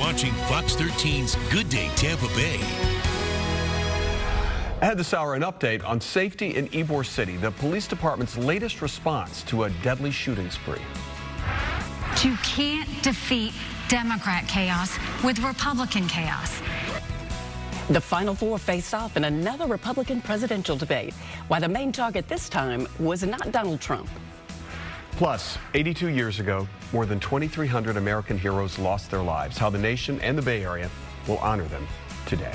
watching Fox 13's Good Day Tampa Bay. Ahead this hour, an update on safety in Ybor City, the police department's latest response to a deadly shooting spree. You can't defeat Democrat chaos with Republican chaos. The final four faced off in another Republican presidential debate, while the main target this time was not Donald Trump. Plus, 82 years ago, more than 2,300 American heroes lost their lives. How the nation and the Bay Area will honor them today.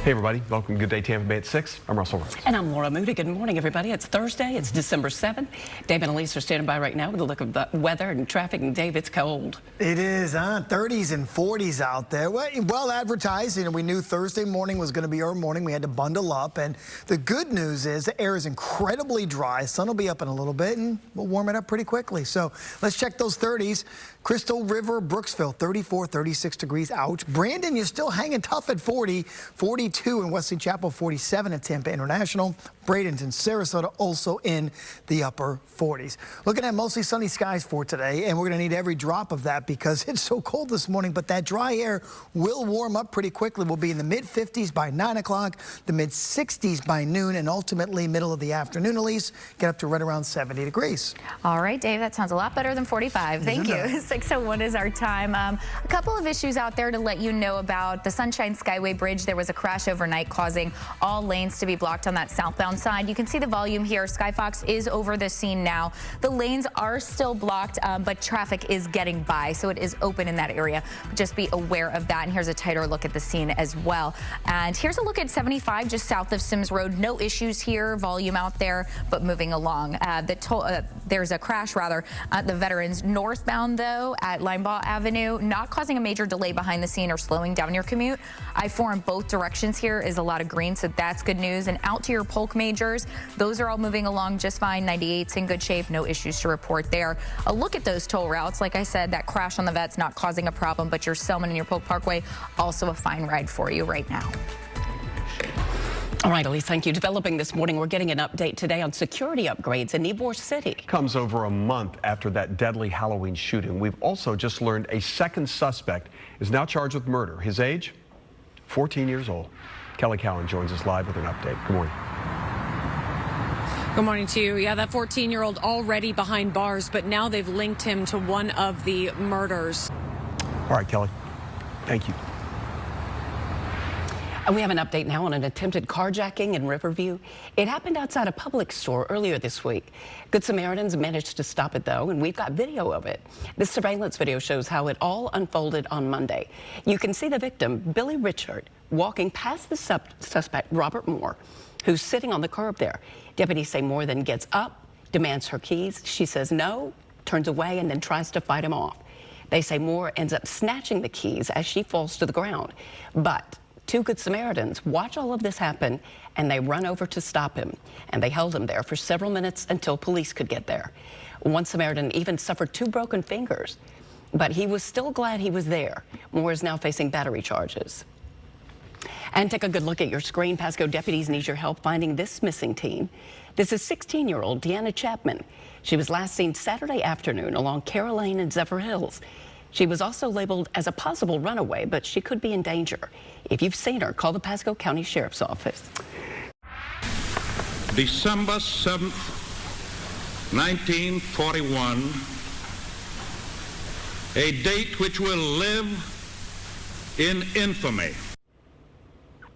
Hey everybody, welcome to Good Day Tampa Bay at 6. I'm Russell Rhodes. And I'm Laura Moody. Good morning, everybody. It's Thursday. It's December 7th. Dave and Elise are standing by right now with a look of the weather and traffic. And Dave, it's cold. It is, huh? 30s and 40s out there. Well advertised. You know, we knew Thursday morning was going to be our morning. We had to bundle up. And the good news is the air is incredibly dry. Sun will be up in a little bit, and we'll warm it up pretty quickly. So let's check those 30s. Crystal River, Brooksville, 34, 36 degrees. Ouch. Brandon, you're still hanging tough at 40. 42 in Wesley Chapel, 47 at Tampa International. Bradenton, Sarasota also in the upper 40s. Looking at mostly sunny skies for today, and we're going to need every drop of that because it's so cold this morning, but that dry air will warm up pretty quickly. We'll be in the mid-50s by 9 o'clock, the mid-60s by noon, and ultimately middle of the afternoon, Elise, get up to right around 70 degrees. All right, Dave, that sounds a lot better than 45. Thank you. 6:01 is our time. A couple of issues out there to let you know about. The Sunshine Skyway Bridge, there was a crash overnight causing all lanes to be blocked on that southbound side. You can see the volume here. Skyfox is over the scene now. The lanes are still blocked, but traffic is getting by, so it is open in that area. Just be aware of that. And here's a tighter look at the scene as well. And here's a look at 75 just south of Sims Road. No issues here. Volume out there, but moving along. There's a crash rather at the Veterans northbound though at Linebaugh Avenue, not causing a major delay behind the scene or slowing down your commute. I-4 in both directions here is a lot of green, so that's good news. And out to your Polk majors, those are all moving along just fine. 98's in good shape, no issues to report there. A look at those toll routes. Like I said, that crash on the Vets not causing a problem, but your Selman and your Polk Parkway, also a fine ride for you right now. All right, Elise, thank you. Developing this morning, we're getting an update today on security upgrades in Ybor City. Comes over a month after that deadly Halloween shooting. We've also just learned a second suspect is now charged with murder. His age, 14 years old. Kelly Cowan joins us live with an update. Good morning. Good morning to you. Yeah, that 14-year-old already behind bars, but now they've linked him to one of the murders. All right, Kelly. Thank you. And we have an update now on an attempted carjacking in Riverview. It happened outside a Publix store earlier this week. Good Samaritans managed to stop it, though, and we've got video of it. This surveillance video shows how it all unfolded on Monday. You can see the victim, Billy Richard, walking past the suspect, Robert Moore, who's sitting on the curb there. Deputies say Moore then gets up, demands her keys. She says no, turns away, and then tries to fight him off. They say Moore ends up snatching the keys as she falls to the ground. But two Good Samaritans watch all of this happen, and they run over to stop him. And they held him there for several minutes until police could get there. One Samaritan even suffered 2 broken fingers, but he was still glad he was there. Moore is now facing battery charges. And take a good look at your screen. Pasco deputies need your help finding this missing teen. This is 16-year-old Deanna Chapman. She was last seen Saturday afternoon along Carroll Lane and Zephyr Hills. She was also labeled as a possible runaway, but she could be in danger. If you've seen her, call the Pasco County Sheriff's Office. December 7th, 1941, a date which will live in infamy.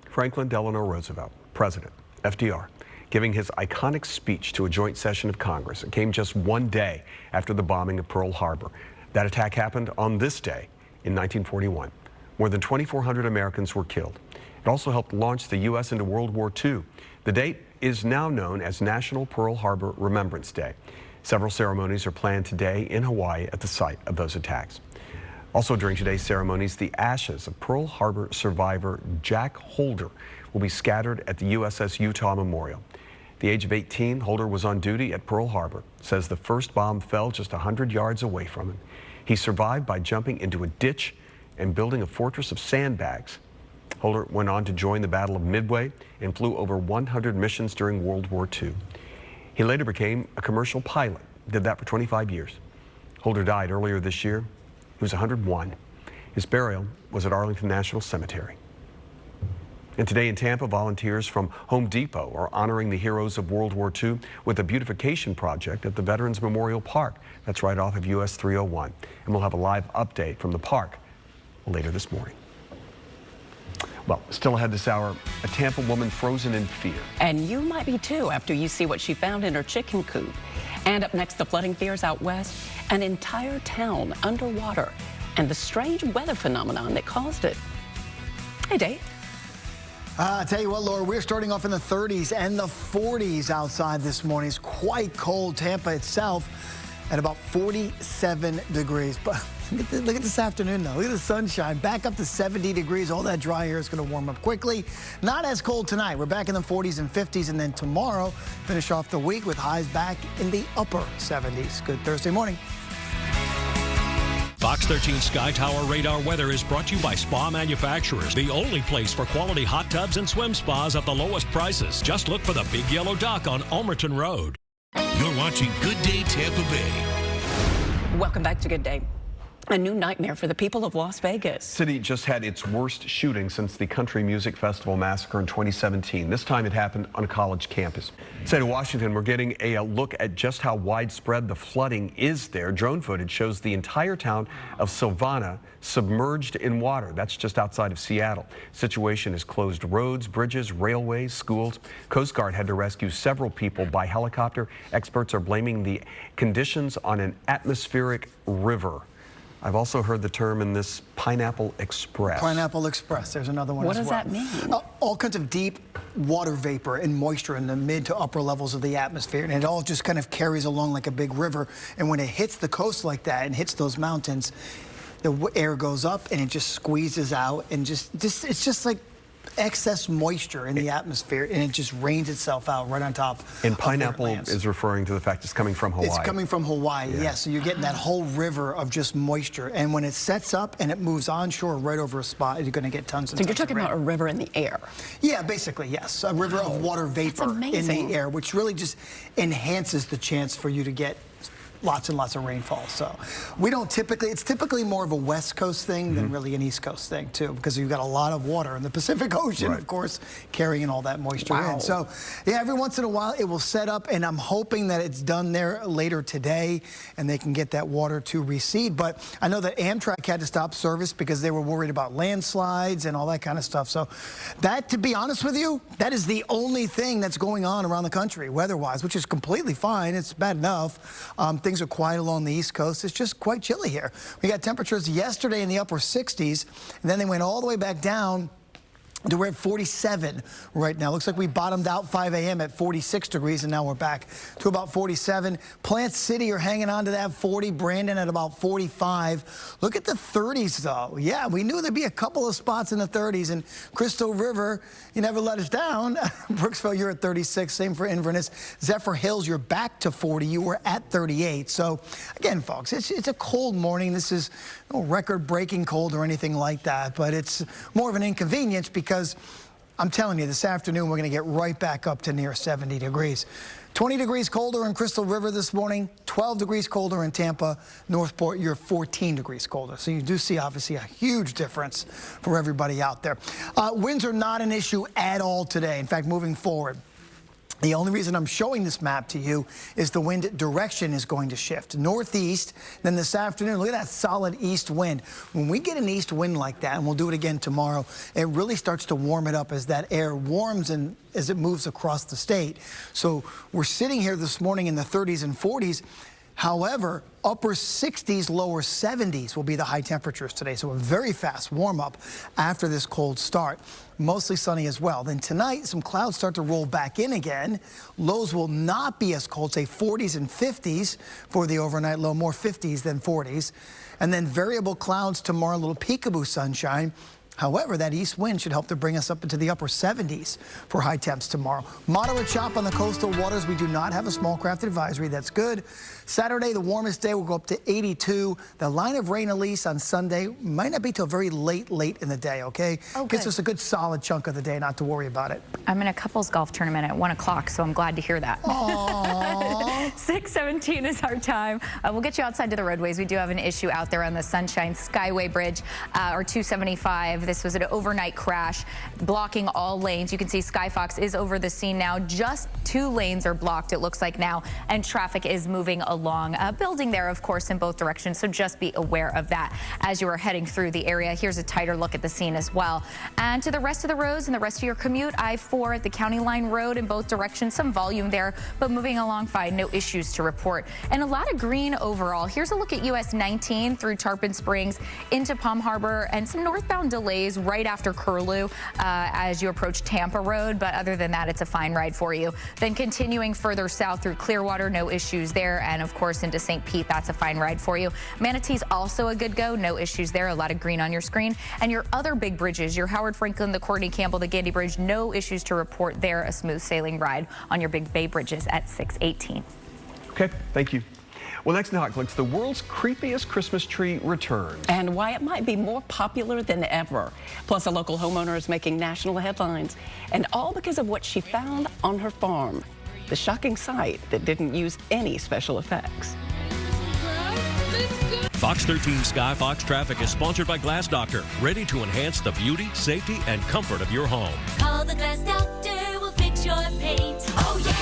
Franklin Delano Roosevelt, President, FDR, giving his iconic speech to a joint session of Congress. It came just one day after the bombing of Pearl Harbor. That attack happened on this day in 1941. More than 2,400 Americans were killed. It also helped launch the U.S. into World War II. The date is now known as National Pearl Harbor Remembrance Day. Several ceremonies are planned today in Hawaii at the site of those attacks. Also during today's ceremonies, the ashes of Pearl Harbor survivor Jack Holder will be scattered at the USS Utah Memorial. At the age of 18, Holder was on duty at Pearl Harbor. Says the first bomb fell just 100 yards away from him. He survived by jumping into a ditch and building a fortress of sandbags. Holder went on to join the Battle of Midway and flew over 100 missions during World War II. He later became a commercial pilot, did that for 25 years. Holder died earlier this year He was 101. His burial was at Arlington National Cemetery. And today in Tampa, volunteers from Home Depot are honoring the heroes of World War II with a beautification project at the Veterans Memorial Park. That's right off of US 301. And we'll have a live update from the park later this morning. Well, still ahead this hour, a Tampa woman frozen in fear. And you might be too after you see what she found in her chicken coop. And up next, the flooding fears out west, an entire town underwater, and the strange weather phenomenon that caused it. Hey, Dave. I tell you what, Laura, we're starting off in the 30s and the 40s outside this morning. It's quite cold. Tampa itself at about 47 degrees. But look at this afternoon, though. Look at the sunshine. Back up to 70 degrees. All that dry air is going to warm up quickly. Not as cold tonight. We're back in the 40s and 50s. And then tomorrow, finish off the week with highs back in the upper 70s. Good Thursday morning. Fox 13 Sky Tower Radar Weather is brought to you by Spa Manufacturers, the only place for quality hot tubs and swim spas at the lowest prices. Just look for the Big Yellow Dock on Almerton Road. You're watching Good Day Tampa Bay. Welcome back to Good Day. A new nightmare for the people of Las Vegas. City just had its worst shooting since the Country Music Festival massacre in 2017. This time it happened on a college campus. State of Washington, we're getting a look at just how widespread the flooding is there. Drone footage shows the entire town of Silvana submerged in water. That's just outside of Seattle. Situation has closed roads, bridges, railways, schools. Coast Guard had to rescue several people by helicopter. Experts are blaming the conditions on an atmospheric river. I've also heard the term in this Pineapple Express. Pineapple Express. There's another one as well. What does that mean? All kinds of deep water vapor and moisture in the mid to upper levels of the atmosphere. And it all just kind of carries along like a big river. And when it hits the coast like that and hits those mountains, the air goes up and it just squeezes out. And it's just like excess moisture in the atmosphere, and it just rains itself out right on top. And pineapple is referring to the fact it's coming from Hawaii. It's coming from Hawaii, yeah. Yes. So you're getting that whole river of just moisture. And when it sets up and it moves onshore right over a spot, you're going to get tons and tons of rain. So you're talking about a river in the air? Yeah, basically, yes. A river of water vapor in the air, which really just enhances the chance for you to get lots and lots of rainfall. So we don't typically, it's typically more of a West Coast thing than really an East Coast thing too, because you've got a lot of water in the Pacific Ocean, of course, carrying all that moisture in. So yeah, every once in a while it will set up, and I'm hoping that it's done there later today and they can get that water to recede. But I know that Amtrak had to stop service because they were worried about landslides and all that kind of stuff. So that, to be honest with you, that is the only thing that's going on around the country weather-wise, which is completely fine. It's bad enough. Things are quiet along the East Coast. It's just quite chilly here. We got temperatures yesterday in the upper 60s, and then they went all the way back down to we're at 47 right now. Looks like we bottomed out 5 a.m. at 46 degrees, and now we're back to about 47. Plant City are hanging on to that 40. Brandon at about 45. Look at the 30s, though. Yeah, we knew there'd be a couple of spots in the 30s. And Crystal River, you never let us down. Brooksville, you're at 36. Same for Inverness. Zephyr Hills, you're back to 40. You were at 38. So, again, folks, it's a cold morning. This is no record-breaking cold or anything like that, but it's more of an inconvenience because I'm telling you, this afternoon we're going to get right back up to near 70 degrees. 20 degrees colder in Crystal River this morning, 12 degrees colder in Tampa. Northport, you're 14 degrees colder. So you do see, obviously, a huge difference for everybody out there. Winds are not an issue at all today. In fact, moving forward, the only reason I'm showing this map to you is the wind direction is going to shift northeast. Then this afternoon, look at that solid east wind. When we get an east wind like that, and we'll do it again tomorrow, it really starts to warm it up as that air warms and as it moves across the state. So we're sitting here this morning in the 30s and 40s. However, upper 60s, lower 70s will be the high temperatures today. So a very fast warm up after this cold start. Mostly sunny as well. Then tonight, some clouds start to roll back in again. Lows will not be as cold, say 40s and 50s for the overnight low, more 50s than 40s. And then variable clouds tomorrow, a little peekaboo sunshine. However, that east wind should help to bring us up into the upper 70s for high temps tomorrow. Moderate chop on the coastal waters. We do not have a small craft advisory. That's good. Saturday, the warmest day, will go up to 82. The line of rain, Elise, on Sunday might not be till very late in the day, okay? Gets us a good solid chunk of the day, not to worry about it. I'm in a couples golf tournament at 1 o'clock, so I'm glad to hear that. Aww. 6:17 is our time. We'll get you outside to the roadways. We do have an issue out there on the Sunshine Skyway Bridge, or 275. This was an overnight crash, blocking all lanes. You can see Skyfox is over the scene now. Just 2 lanes are blocked, it looks like now, and traffic is moving along. Building there, of course, in both directions, so just be aware of that as you are heading through the area. Here's a tighter look at the scene as well. And to the rest of the roads and the rest of your commute, I-4 at the County Line Road in both directions, some volume there, but moving along fine, no issues to report. And a lot of green overall. Here's a look at US 19 through Tarpon Springs into Palm Harbor, and some northbound delays right after Curlew as you approach Tampa Road, but other than that, it's a fine ride for you. Then continuing further south through Clearwater, no issues there, and of course into St. Pete, that's a fine ride for you. Manatee's also a good go, no issues there, a lot of green on your screen. And your other big bridges, your Howard Franklin, the Courtney Campbell, the Gandy Bridge, no issues to report there, a smooth sailing ride on your big bay bridges at 6:18. Okay, thank you. Well, next in Hot Clicks, the world's creepiest Christmas tree returns. And why it might be more popular than ever. Plus, a local homeowner is making national headlines. And all because of what she found on her farm. The shocking sight that didn't use any special effects. Fox 13 Sky Fox Traffic is sponsored by Glass Doctor, ready to enhance the beauty, safety, and comfort of your home. Call the Glass Doctor, we'll fix your paint. Oh, yeah!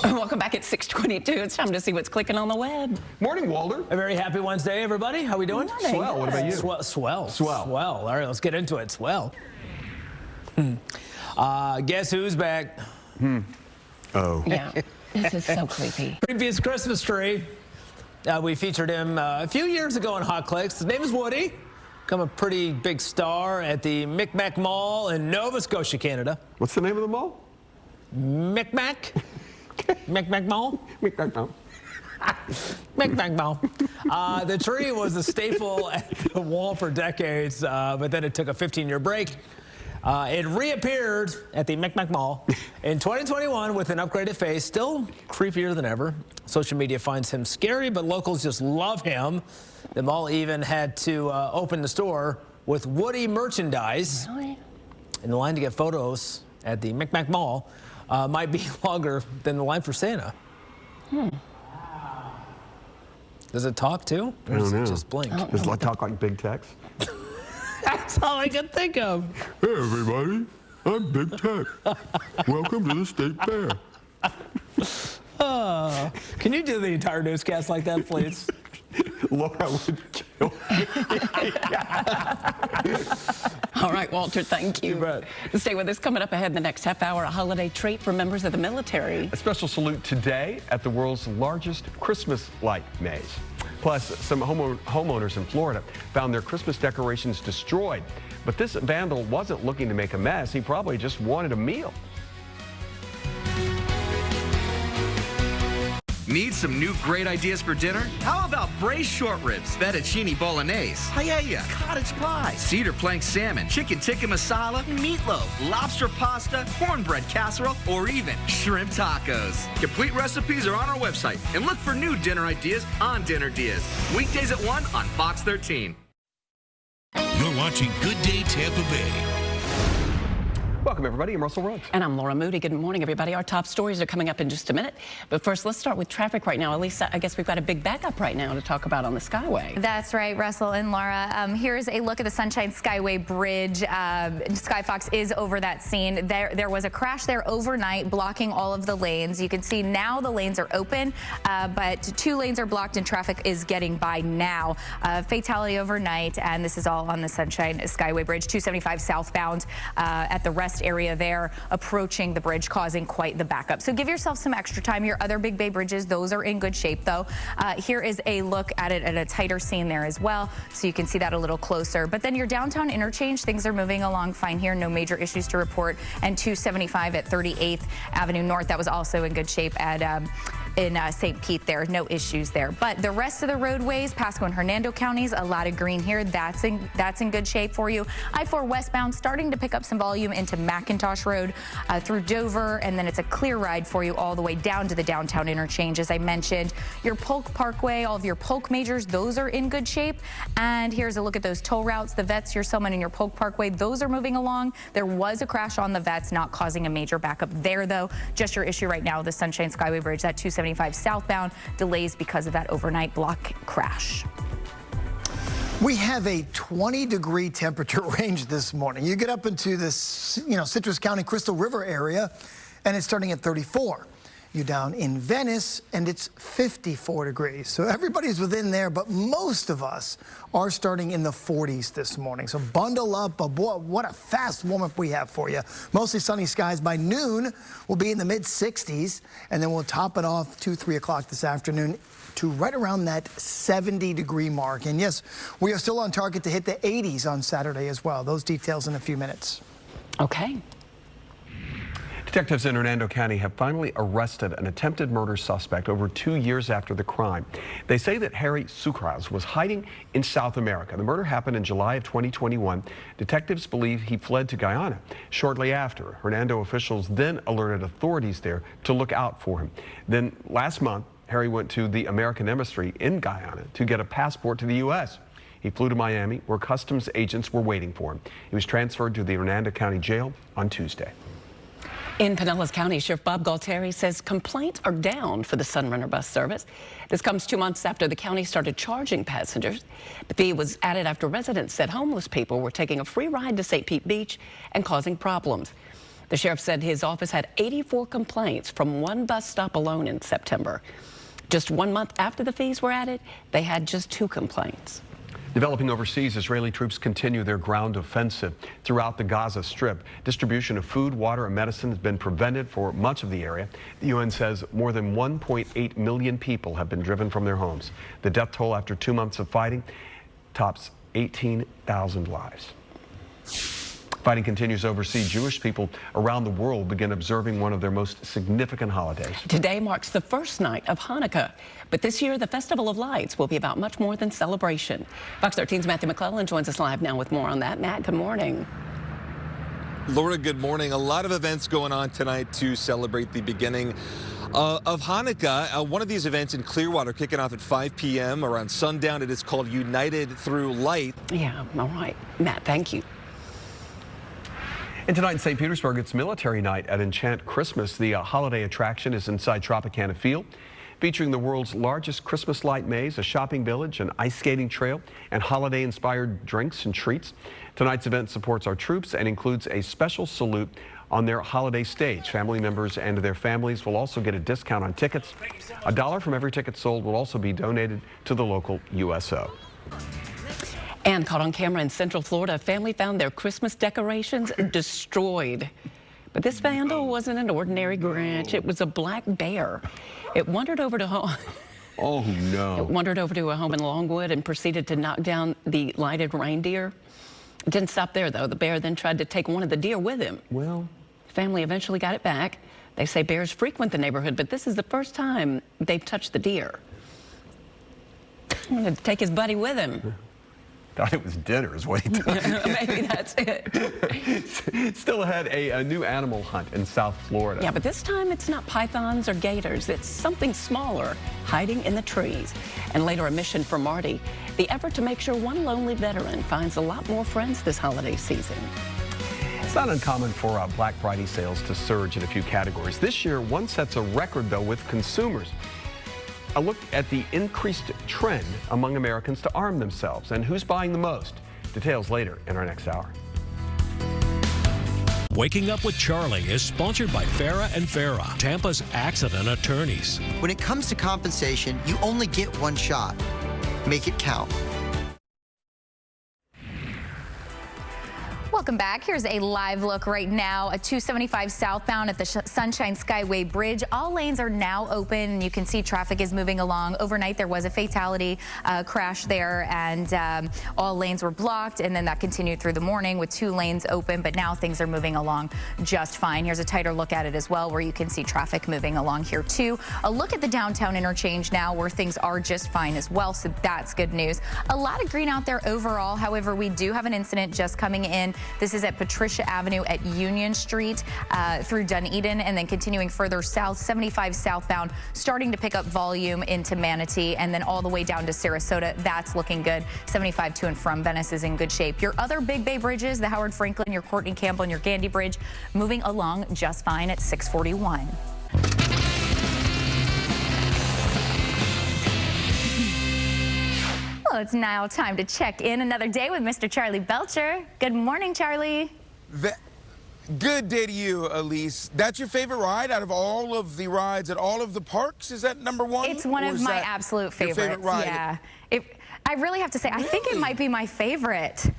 Welcome back at 6:22. It's time to see what's clicking on the web. Morning, Walter. A very happy Wednesday, everybody. How we doing? Swell. What about you? Swell. Swell. All right, let's get into it. Swell. Guess who's back? Oh. Yeah, this is so creepy. Previous Christmas tree. We featured him a few years ago on Hot Clicks. His name is Woody. Become a pretty big star at the Micmac Mall in Nova Scotia, Canada. What's the name of the mall? Micmac? Micmac Mall? Micmac Mall. Micmac Mall. The tree was a staple at the wall for decades, but then it took a 15-year break. It reappeared at the Micmac Mall in 2021 with an upgraded face, still creepier than ever. Social media finds him scary, but locals just love him. The mall even had to open the store with Woody merchandise. Really? And the line to get photos at the Micmac Mall might be longer than the line for Santa. Does it talk too? Or I does don't it know. just blink? Does it talk like big text? That's all I can think of. Hey, everybody. I'm Big Tech. Welcome to the State Fair. Can you do the entire newscast like that, please? Laura would kill me. All right, Walter, thank you. Stay with us. Coming up ahead in the next half hour, a holiday treat for members of the military. A special salute today at the world's largest Christmas light maze. Plus, some homeowners in Florida found their Christmas decorations destroyed. But this vandal wasn't looking to make a mess. He probably just wanted a meal. Need some new great ideas for dinner? How about braised short ribs, fettuccine bolognese, paella, cottage pie, cedar plank salmon, chicken tikka masala, meatloaf, lobster pasta, cornbread casserole, or even shrimp tacos? Complete recipes are on our website, and look for new dinner ideas on Dinner Diaz. Weekdays at 1 on Fox 13. You're watching Good Day Tampa Bay. Welcome, everybody. I'm Russell Rhodes. And I'm Laura Moody. Good morning, everybody. Our top stories are coming up in just a minute. But first, let's start with traffic right now. At least I guess we've got a big backup right now to talk about on the Skyway. That's right, Russell and Laura. Here's a look at the Sunshine Skyway Bridge. Skyfox is over that scene. There was a crash there overnight, blocking all of the lanes. You can see now the lanes are open, but 2 lanes are blocked and traffic is getting by now. Fatality overnight, and this is all on the Sunshine Skyway Bridge, 275 southbound at the rest area there, approaching the bridge, causing quite the backup. So give yourself some extra time. Your other big bay bridges, those are in good shape though. Here is a look at it at a tighter scene there as well, so you can see that a little closer. But then your downtown interchange, things are moving along fine here, no major issues to report. And 275 at 38th Avenue North, that was also in good shape at in St. Pete there. No issues there. But the rest of the roadways, Pasco and Hernando counties, a lot of green here. That's in good shape for you. I-4 westbound starting to pick up some volume into McIntosh Road through Dover, and then it's a clear ride for you all the way down to the downtown interchange. As I mentioned, your Polk Parkway, all of your Polk majors, those are in good shape. And here's a look at those toll routes. The Vets, your Selman, and your Polk Parkway, those are moving along. There was a crash on the Vets, not causing a major backup there, though. Just your issue right now, the Sunshine Skyway Bridge, that 275 southbound, delays because of that overnight block crash. We have a 20-degree temperature range this morning. You get up into this, Citrus County, Crystal River area, and it's starting at 34. You're down in Venice, and it's 54 degrees. So everybody's within there, but most of us are starting in the 40s this morning. So bundle up. What a fast warm-up we have for you. Mostly sunny skies. By noon, we'll be in the mid-60s, and then we'll top it off 2, 3 o'clock this afternoon to right around that 70-degree mark. And yes, we are still on target to hit the 80s on Saturday as well. Those details in a few minutes. Okay. Detectives in Hernando County have finally arrested an attempted murder suspect over 2 years after the crime. They say that Harry Sucraz was hiding in South America. The murder happened in July of 2021. Detectives believe he fled to Guyana shortly after. Hernando officials then alerted authorities there to look out for him. Then last month, Harry went to the American Embassy in Guyana to get a passport to the U.S. He flew to Miami, where customs agents were waiting for him. He was transferred to the Hernando County Jail on Tuesday. In Pinellas County, Sheriff Bob Galtieri says complaints are down for the Sunrunner bus service. This comes 2 months after the county started charging passengers. The fee was added after residents said homeless people were taking a free ride to St. Pete Beach and causing problems. The sheriff said his office had 84 complaints from one bus stop alone in September. Just 1 month after the fees were added, they had just 2 complaints. Developing overseas, Israeli troops continue their ground offensive throughout the Gaza Strip. Distribution of food, water, and medicine has been prevented for much of the area. The UN says more than 1.8 million people have been driven from their homes. The death toll after 2 months of fighting tops 18,000 lives. Fighting continues overseas. Jewish people around the world begin observing one of their most significant holidays. Today marks the first night of Hanukkah. But this year, the Festival of Lights will be about much more than celebration. Fox 13's Matthew McClellan joins us live now with more on that. Matt, good morning. Laura, good morning. A lot of events going on tonight to celebrate the beginning of Hanukkah. One of these events in Clearwater kicking off at 5 p.m. around sundown. It is called United Through Light. Yeah, all right. Matt, thank you. And tonight in St. Petersburg, it's Military Night at Enchant Christmas. The holiday attraction is inside Tropicana Field, featuring the world's largest Christmas light maze, a shopping village, an ice skating trail, and holiday-inspired drinks and treats. Tonight's event supports our troops and includes a special salute on their holiday stage. Family members and their families will also get a discount on tickets. $1 from every ticket sold will also be donated to the local USO. And caught on camera in Central Florida, a family found their Christmas decorations destroyed. But this vandal wasn't an ordinary Grinch. It was a black bear. It wandered over to home. Oh, no. It wandered over to a home in Longwood and proceeded to knock down the lighted reindeer. It didn't stop there, though. The bear then tried to take one of the deer with him. Well, the family eventually got it back. They say bears frequent the neighborhood, but this is the first time they've touched the deer. He wanted to take his buddy with him. Thought it was dinner is what he took. Maybe that's it. Still ahead, a new animal hunt in South Florida. Yeah, but this time it's not pythons or gators. It's something smaller hiding in the trees. And later, a mission for Marty. The effort to make sure one lonely veteran finds a lot more friends this holiday season. It's not uncommon for Black Friday sales to surge in a few categories. This year, one sets a record, though, with consumers. A look at the increased trend among Americans to arm themselves and who's buying the most. Details later in our next hour. Waking Up with Charlie is sponsored by Farah and Farah, Tampa's accident attorneys. When it comes to compensation, you only get one shot. Make it count. Welcome back. Here's a live look right now at 275 southbound at the Sunshine Skyway Bridge. All lanes are now open. You can see traffic is moving along. Overnight, there was a fatality crash there, and all lanes were blocked, and then that continued through the morning with 2 lanes open, but now things are moving along just fine. Here's a tighter look at it as well, where you can see traffic moving along here too. A look at the downtown interchange now, where things are just fine as well, so that's good news. A lot of green out there overall. However, we do have an incident just coming in. This is at Patricia Avenue at Union Street through Dunedin, and then continuing further south, 75 southbound, starting to pick up volume into Manatee, and then all the way down to Sarasota. That's looking good. 75 to and from Venice is in good shape. Your other Big Bay bridges, the Howard Franklin, your Courtney Campbell, and your Gandy Bridge, moving along just fine at 641. Well, it's now time to check in another day with Mr. Charlie Belcher. Good morning, Charlie. Good day to you, Elise. That's your favorite ride out of all of the rides at all of the parks? Is that number one? It's one of my absolute favorites. Your favorite ride? Yeah. I really have to say, I think it might be my favorite.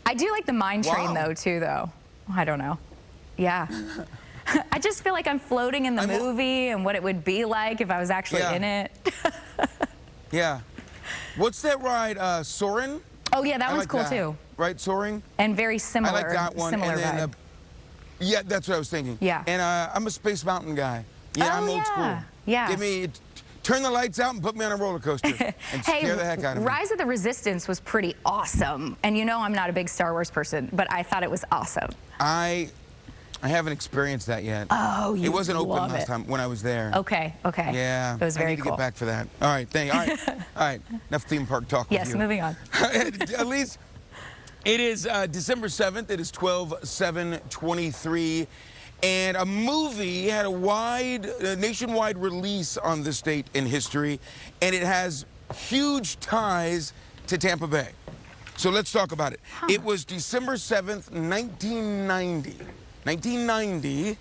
I do like the mine train, though, too, though. I don't know. Yeah. I just feel like I'm floating in the movie and what it would be like if I was actually in it. Yeah. What's that ride, Soarin'? Oh, yeah, that one's cool, too. Right, Soaring? And very similar. I like that one. Similar and then, vibe. Yeah, that's what I was thinking. Yeah. And I'm a Space Mountain guy. Yeah, I'm old school. Yeah. Turn the lights out and put me on a roller coaster and scare the heck out of me. Rise of the Resistance was pretty awesome. And you know I'm not a big Star Wars person, but I thought it was awesome. I haven't experienced that yet. Oh, you It wasn't open love last it. time when I was there. Okay, okay. Yeah. It was very I need to cool. get back for that. All right, thank you. All right, all right. Enough theme park talk with you. Yes, moving on. At least it is December 7th. It is 12/7/23. And a movie had a nationwide release on this date in history, and it has huge ties to Tampa Bay. So let's talk about it. It was December 7th, 1990. 1990,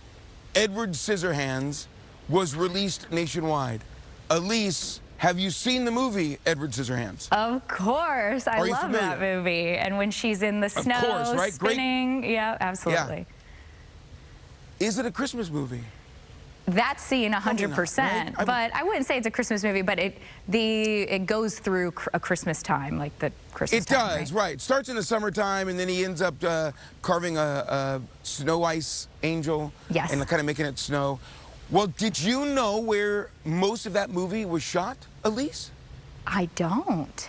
Edward Scissorhands was released nationwide. Elise, have you seen the movie Edward Scissorhands? Of course. I love familiar? that movie. And when she's in the snow, course, right? spinning. Yeah, absolutely. Yeah. Is it a Christmas movie? That scene, 100%. Right? But I wouldn't say it's a Christmas movie, but it goes through a Christmas time, like the Christmas time. It does, right. Starts in the summertime, and then he ends up carving a snow ice angel. Yes. And kind of making it snow. Well, did you know where most of that movie was shot, Elise? I don't.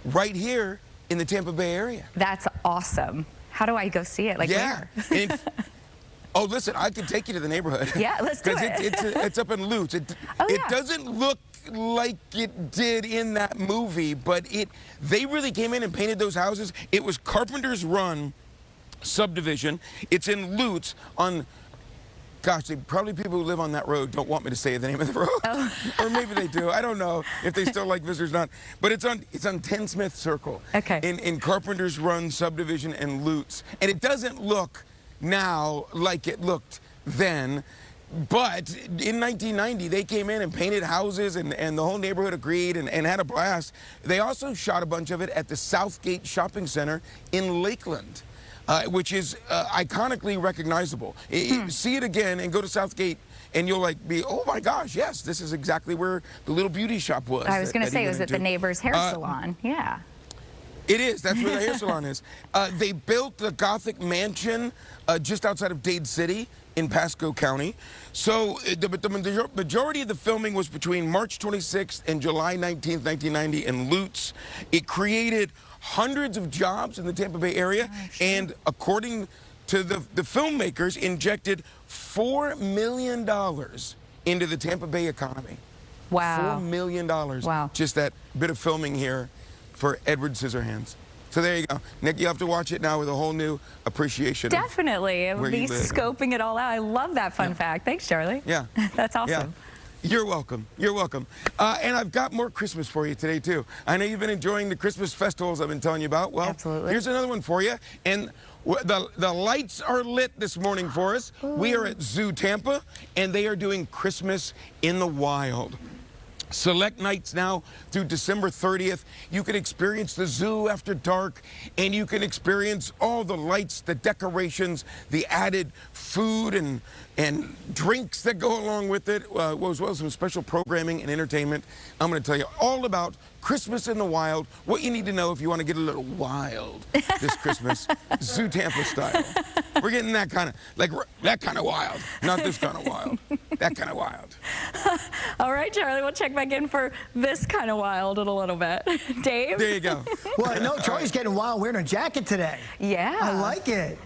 Right here in the Tampa Bay area. That's awesome. How do I go see it? Like where? Oh, listen, I could take you to the neighborhood. Yeah, let's do it. It's up in Lutz. It doesn't look like it did in that movie, but they really came in and painted those houses. It was Carpenter's Run subdivision. It's in Lutz on, gosh, probably people who live on that road don't want me to say the name of the road. Oh. Or maybe they do. I don't know if they still like visitors or not. But it's on 10 Smith Circle. Okay. In Carpenter's Run subdivision in Lutz. And it doesn't look now like it looked then, but in 1990 they came in and painted houses, and the whole neighborhood agreed and had a blast. They also shot a bunch of it at the Southgate Shopping Center in Lakeland, which is iconically recognizable. See it again and go to Southgate, and you'll be, oh my gosh, yes, this is exactly where the little beauty shop was. I was going to say, was it the neighbor's hair salon? Yeah. It is. That's where the hair salon is. They built the Gothic mansion just outside of Dade City in Pasco County. So the majority of the filming was between March 26th and July 19th, 1990 in Lutz. It created hundreds of jobs in the Tampa Bay area, and according to the filmmakers, injected $4 million into the Tampa Bay economy. Wow. $4 million. Wow. Just that bit of filming here for Edward Scissorhands. So there you go. Nick, you have to watch it now with a whole new appreciation. Definitely. It would be scoping it all out. I love that fun fact. Thanks, Charlie. Yeah. That's awesome. Yeah. You're welcome. You're welcome. And I've got more Christmas for you today, too. I know you've been enjoying the Christmas festivals I've been telling you about. Well, absolutely. Here's another one for you. And the lights are lit this morning for us. Ooh. We are at Zoo Tampa, and they are doing Christmas in the Wild. Select nights now through December 30th. You can experience the zoo after dark, and you can experience all the lights, the decorations, the added food and drinks that go along with it, as well as some special programming and entertainment. I'm going to tell you all about Christmas in the wild, what you need to know if you want to get a little wild this Christmas, Zoo Tampa style. We're getting that kind of wild, not this kind of wild, that kind of wild. All right, Charlie, we'll check back in for this kind of wild in a little bit. Dave? There you go. Well, I know Charlie's getting wild wearing a jacket today. Yeah. I like it.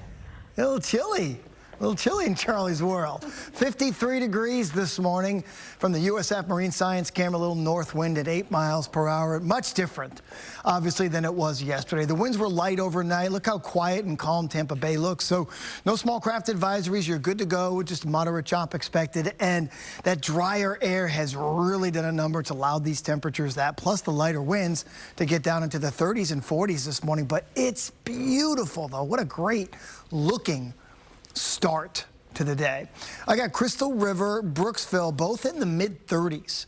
A little chilly. A little chilly in Charlie's world. 53 degrees this morning from the USF Marine Science camera. A little north wind at 8 miles per hour. Much different, obviously, than it was yesterday. The winds were light overnight. Look how quiet and calm Tampa Bay looks. So no small craft advisories. You're good to go. Just moderate chop expected. And that drier air has really done a number. It's allowed these temperatures, that plus the lighter winds, to get down into the 30s and 40s this morning. But it's beautiful, though. What a great looking start to the day. I got Crystal River, Brooksville, both in the mid-30s.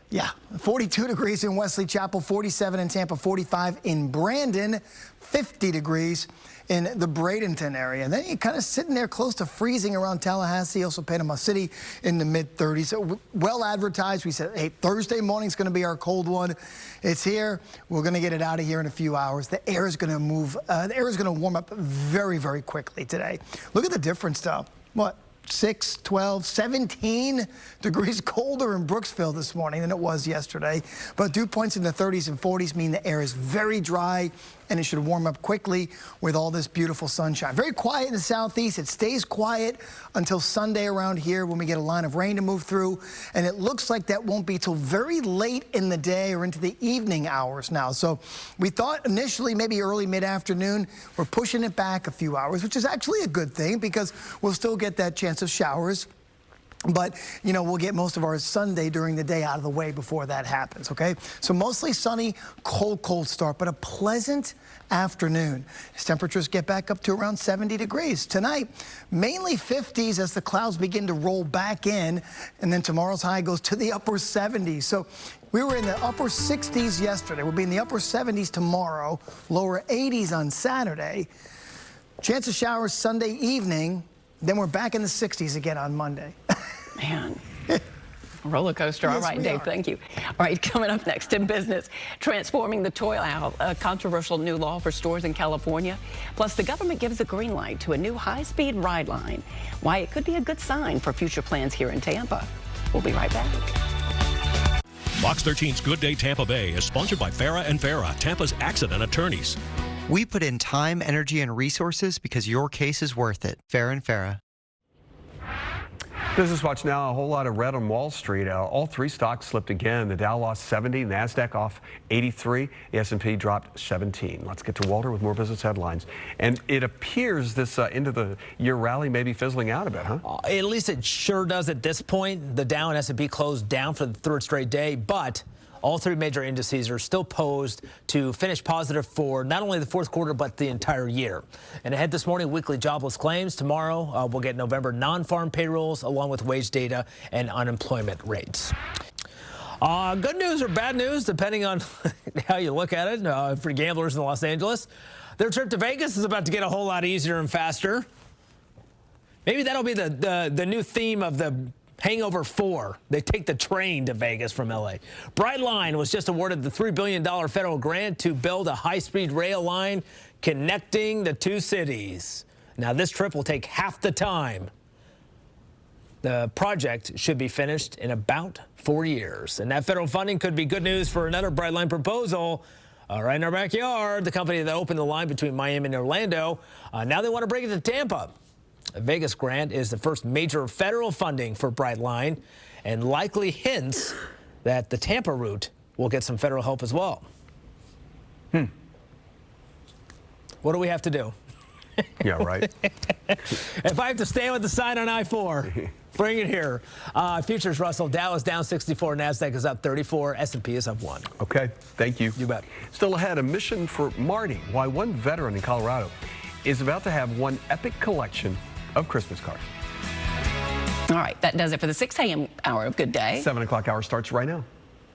Yeah, 42 degrees in Wesley Chapel, 47 in Tampa, 45 in Brandon, 50 degrees in the Bradenton area. And then you're kind of sitting there close to freezing around Tallahassee, also Panama City in the mid-30s. So well advertised. We said, hey, Thursday morning's going to be our cold one. It's here. We're going to get it out of here in a few hours. The air is going to move. The air is going to warm up very, very quickly today. Look at the difference, though. What? 6, 12, 17 degrees colder in Brooksville this morning than it was yesterday. But dew points in the 30s and 40s mean the air is very dry, and it should warm up quickly with all this beautiful sunshine. Very quiet in the southeast. It stays quiet until Sunday around here when we get a line of rain to move through. And it looks like that won't be till very late in the day or into the evening hours now. So we thought initially maybe early mid-afternoon. We're pushing it back a few hours, which is actually a good thing because we'll still get that chance of showers. But, you know, we'll get most of our Sunday during the day out of the way before that happens, okay? So mostly sunny, cold start, but a pleasant afternoon as temperatures get back up to around 70 degrees. Tonight, mainly 50s as the clouds begin to roll back in, and then tomorrow's high goes to the upper 70s. So we were in the upper 60s yesterday. We'll be in the upper 70s tomorrow, lower 80s on Saturday. Chance of showers Sunday evening. Then we're back in the 60s again on Monday. Man. Roller coaster. All right, Dave, thank you. All right, coming up next in business, transforming the toil aisle, a controversial new law for stores in California. Plus, the government gives a green light to a new high-speed ride line. Why it could be a good sign for future plans here in Tampa. We'll be right back. Fox 13's Good Day Tampa Bay is sponsored by Farah & Farah, Tampa's accident attorneys. We put in time, energy, and resources because your case is worth it. Farah & Farah. Business Watch now, a whole lot of red on Wall Street. All three stocks slipped again. The Dow lost 70, NASDAQ off 83, the S&P dropped 17. Let's get to Walter with more business headlines. And it appears this end of the year rally may be fizzling out a bit, huh? At least it sure does at this point. The Dow and S&P closed down for the third straight day, but all three major indices are still posed to finish positive for not only the fourth quarter, but the entire year. And ahead this morning, weekly jobless claims. Tomorrow, we'll get November non-farm payrolls, along with wage data and unemployment rates. Good news or bad news, depending on how you look at it, for gamblers in Los Angeles. Their trip to Vegas is about to get a whole lot easier and faster. Maybe that'll be the new theme of the Hangover 4. They take the train to Vegas from L.A. Brightline was just awarded the $3 billion federal grant to build a high-speed rail line connecting the two cities. Now, this trip will take half the time. The project should be finished in about 4 years. And that federal funding could be good news for another Brightline proposal right in our backyard. The company that opened the line between Miami and Orlando, now they want to bring it to Tampa. The Vegas grant is the first major federal funding for Brightline and likely hints that the Tampa route will get some federal help as well. What do we have to do? Yeah, right. If I have to stand with the sign on I-4, bring it here. Futures, Russell. Dow is down 64. NASDAQ is up 34. S&P is up 1. Okay, thank you. You bet. Still ahead, a mission for Marty. Why one veteran in Colorado is about to have one epic collection of Christmas cards. All right, that does it for the 6 a.m. hour of Good Day. 7 o'clock hour starts right now.